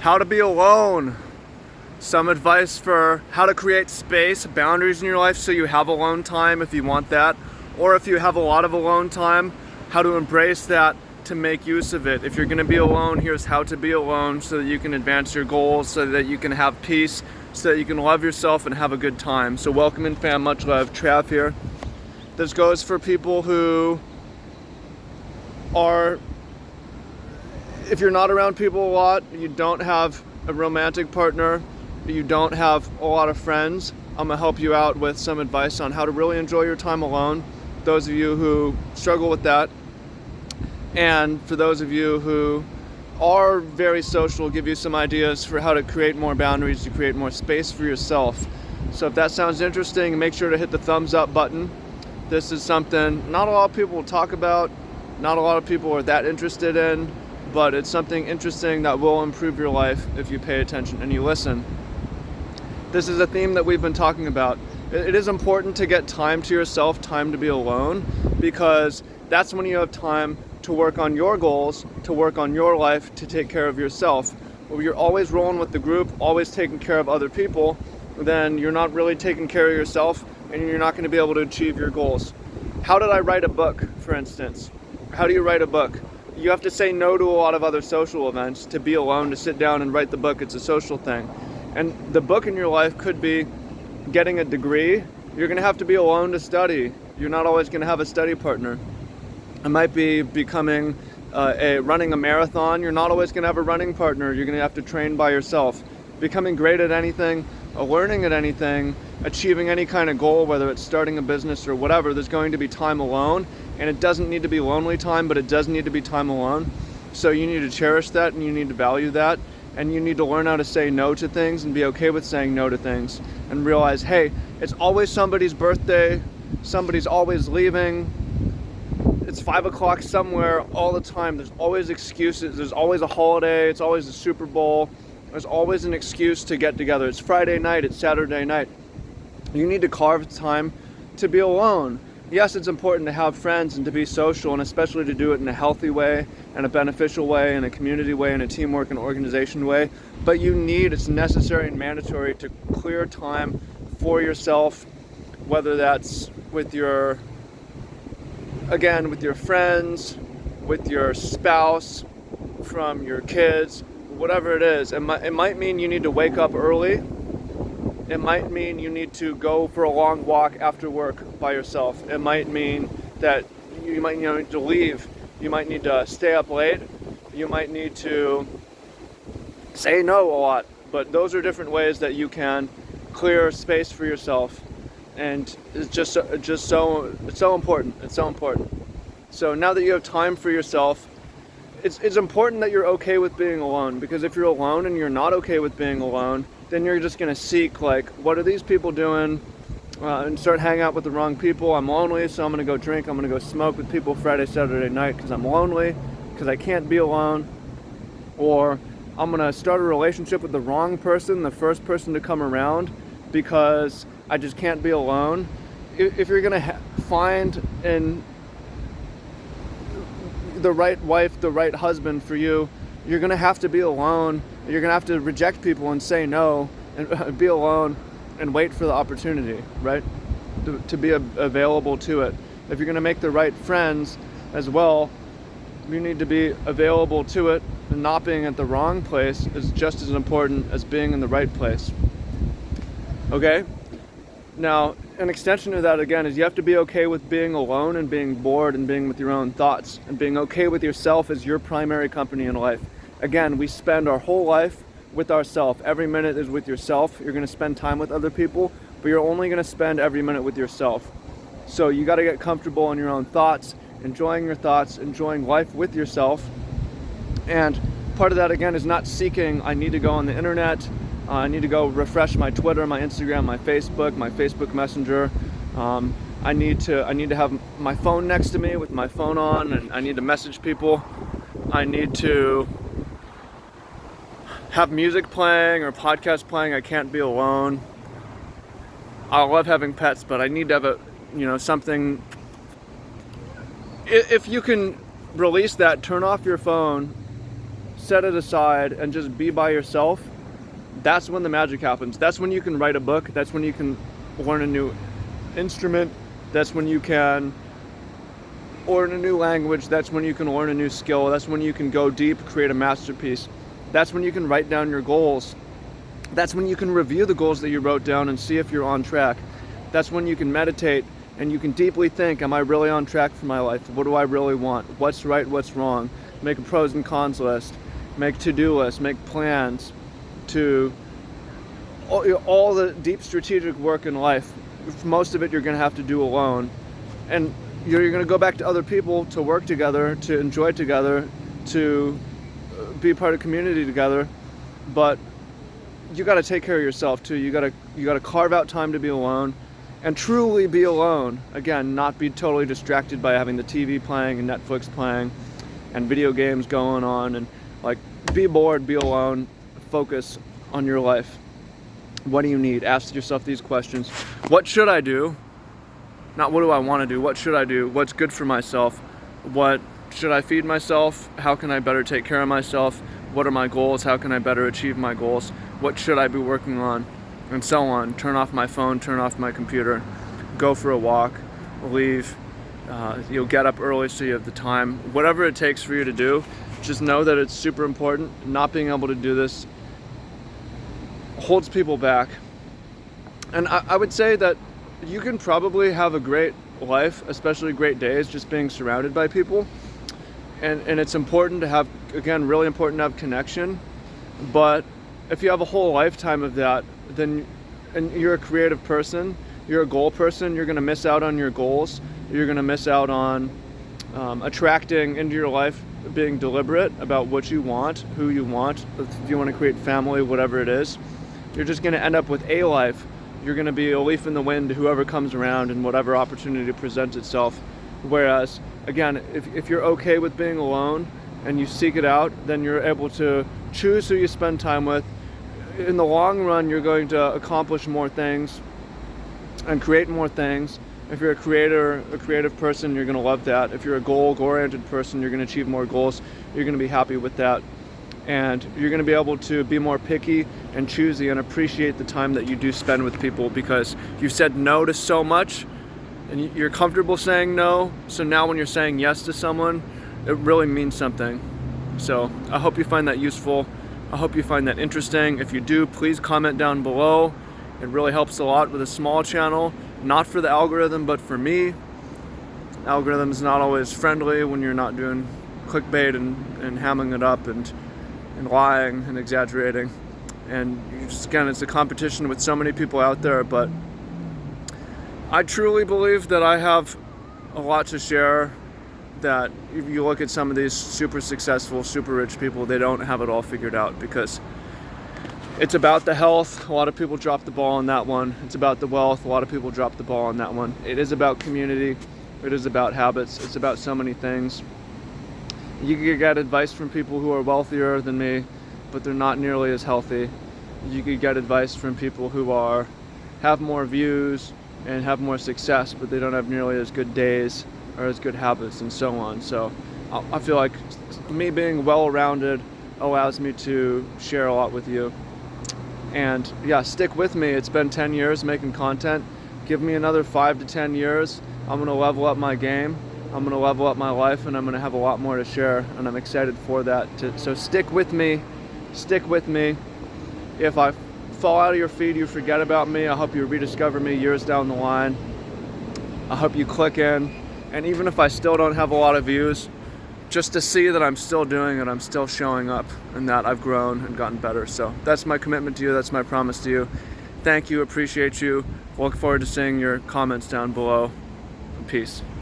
How to be alone. Some advice for how to create space, boundaries in your life so you have alone time if you want that. Or if you have a lot of alone time, how to embrace that to make use of it. If you're going to be alone, here's how to be alone so that you can advance your goals, so that you can have peace, so that you can love yourself and have a good time. So welcome in, fam. Much love. Trav here. This goes for people who are, if you're not around people a lot, you don't have a romantic partner, you don't have a lot of friends, I'm gonna help you out with some advice on how to really enjoy your time alone. Those of you who struggle with that, and for those of you who are very social, give you some ideas for how to create more boundaries, to create more space for yourself. So if that sounds interesting, make sure to hit the thumbs up button. This is something not a lot of people will talk about, not a lot of people are that interested in, but it's something interesting that will improve your life if you pay attention and you listen. This is a theme that we've been talking about. It is important to get time to yourself, time to be alone, because that's when you have time to work on your goals, to work on your life, to take care of yourself. If you're always rolling with the group, always taking care of other people, then you're not really taking care of yourself and you're not going to be able to achieve your goals. How did I write a book, for instance? How do you write a book? You have to say no to a lot of other social events to be alone, to sit down and write the book. It's a social thing. And the book in your life could be getting a degree. You're going to have to be alone to study. You're not always going to have a study partner. It might be becoming running a marathon. You're not always going to have a running partner. You're going to have to train by yourself. Becoming great at anything, learning at anything, achieving any kind of goal, whether it's starting a business or whatever, there's going to be time alone. And it doesn't need to be lonely time, but it does need to be time alone. So you need to cherish that and you need to value that. And you need to learn how to say no to things and be okay with saying no to things. And realize, hey, it's always somebody's birthday. Somebody's always leaving. It's 5 o'clock somewhere all the time. There's always excuses. There's always a holiday. It's always the Super Bowl. There's always an excuse to get together. It's Friday night. It's Saturday night. You need to carve time to be alone. Yes, it's important to have friends and to be social, and especially to do it in a healthy way and a beneficial way and a community way and a teamwork and organization way. But it's necessary and mandatory to clear time for yourself, whether that's with your friends, with your spouse, from your kids, whatever it is. It might mean you need to wake up early. It might mean you need to go for a long walk after work by yourself. It might mean that you might need to leave. You might need to stay up late. You might need to say no a lot. But those are different ways that you can clear space for yourself. And it's so important. It's so important. So now that you have time for yourself, it's important that you're okay with being alone. Because if you're alone and you're not okay with being alone, then you're just going to seek, like, what are these people doing? And start hanging out with the wrong people. I'm lonely, so I'm going to go drink. I'm going to go smoke with people Friday, Saturday night because I'm lonely, because I can't be alone. Or I'm going to start a relationship with the wrong person, the first person to come around, because I just can't be alone. If you're going to find the right wife, the right husband for you, you're going to have to be alone. You're going to have to reject people and say no and be alone and wait for the opportunity, right? To be available to it. If you're going to make the right friends as well, you need to be available to it, and not being at the wrong place is just as important as being in the right place. Okay? Now, an extension of that again is you have to be okay with being alone and being bored and being with your own thoughts and being okay with yourself as your primary company in life. Again, we spend our whole life with ourselves. Every minute is with yourself. You're going to spend time with other people, but you're only going to spend every minute with yourself. So you got to get comfortable in your own thoughts, enjoying your thoughts, enjoying life with yourself. And part of that, again, is not seeking, I need to go on the internet, I need to go refresh my Twitter, my Instagram, my Facebook Messenger. I need to have my phone next to me with my phone on, and I need to message people. I need to have music playing or podcast playing. I can't be alone. I love having pets, but I need to have something. If you can release that, turn off your phone, set it aside and just be by yourself, that's when the magic happens. That's when you can write a book. That's when you can learn a new instrument. That's when you can learn a new language. That's when you can learn a new skill. That's when you can go deep, create a masterpiece. That's when you can write down your goals. That's when you can review the goals that you wrote down and see if you're on track. That's when you can meditate and you can deeply think, am I really on track for my life? What do I really want? What's right, what's wrong? Make a pros and cons list, make to-do lists, make plans to all the deep strategic work in life. Most of it you're gonna have to do alone. And you're gonna go back to other people to work together, to enjoy together, to be part of community together. But you gotta take care of yourself too. You gotta carve out time to be alone and truly be alone. Again, not be totally distracted by having the TV playing and Netflix playing and video games going on, and like be bored, be alone, focus on your life. What do you need? Ask yourself these questions. What should I do? Not what do I want to do? What should I do? What's good for myself? What should I feed myself? How can I better take care of myself? What are my goals? How can I better achieve my goals? What should I be working on? And so on. Turn off my phone, turn off my computer, go for a walk, leave. You'll get up early so you have the time. Whatever it takes for you to do, just know that it's super important. Not being able to do this holds people back. And I would say that you can probably have a great life, especially great days, just being surrounded by people. And it's important to have, again, really important to have connection. But if you have a whole lifetime of that, then, and you're a creative person, you're a goal person, you're gonna miss out on your goals. You're gonna miss out on attracting into your life, being deliberate about what you want, who you want. If you wanna create family, whatever it is, you're just gonna end up with a life. You're gonna be a leaf in the wind to whoever comes around and whatever opportunity presents itself. Whereas, again, if you're okay with being alone and you seek it out, then you're able to choose who you spend time with. In the long run, you're going to accomplish more things and create more things. If you're a creator, a creative person, you're gonna love that. If you're a goal-oriented person, you're gonna achieve more goals. You're gonna be happy with that. And you're gonna be able to be more picky and choosy and appreciate the time that you do spend with people, because you've said no to so much and you're comfortable saying no. So now when you're saying yes to someone, it really means something. So I hope you find that useful. I hope you find that interesting. If you do, please comment down below. It really helps a lot with a small channel, not for the algorithm, but for me. The algorithm is not always friendly when you're not doing clickbait and hamming it up and lying and exaggerating. And just, again, it's a competition with so many people out there, but I truly believe that I have a lot to share. That if you look at some of these super successful, super rich people, they don't have it all figured out, because it's about the health. A lot of people drop the ball on that one. It's about the wealth. A lot of people drop the ball on that one. It is about community. It is about habits. It's about so many things. You could get advice from people who are wealthier than me, but they're not nearly as healthy. You could get advice from people who have more views and have more success, but they don't have nearly as good days or as good habits, and so on. So I feel like me being well-rounded allows me to share a lot with you. And yeah, stick with me. It's been 10 years making content. Give me another 5 to 10 years. I'm gonna level up my game. I'm gonna level up my life, and I'm gonna have a lot more to share, and I'm excited for that. So stick with me. Stick with me. If I fall out of your feed, you forget about me, I hope you rediscover me years down the line. I hope you click in. And even if I still don't have a lot of views, just to see that I'm still doing it, I'm still showing up, and that I've grown and gotten better. So that's my commitment to you. That's my promise to you. Thank you. Appreciate you. Look forward to seeing your comments down below. Peace.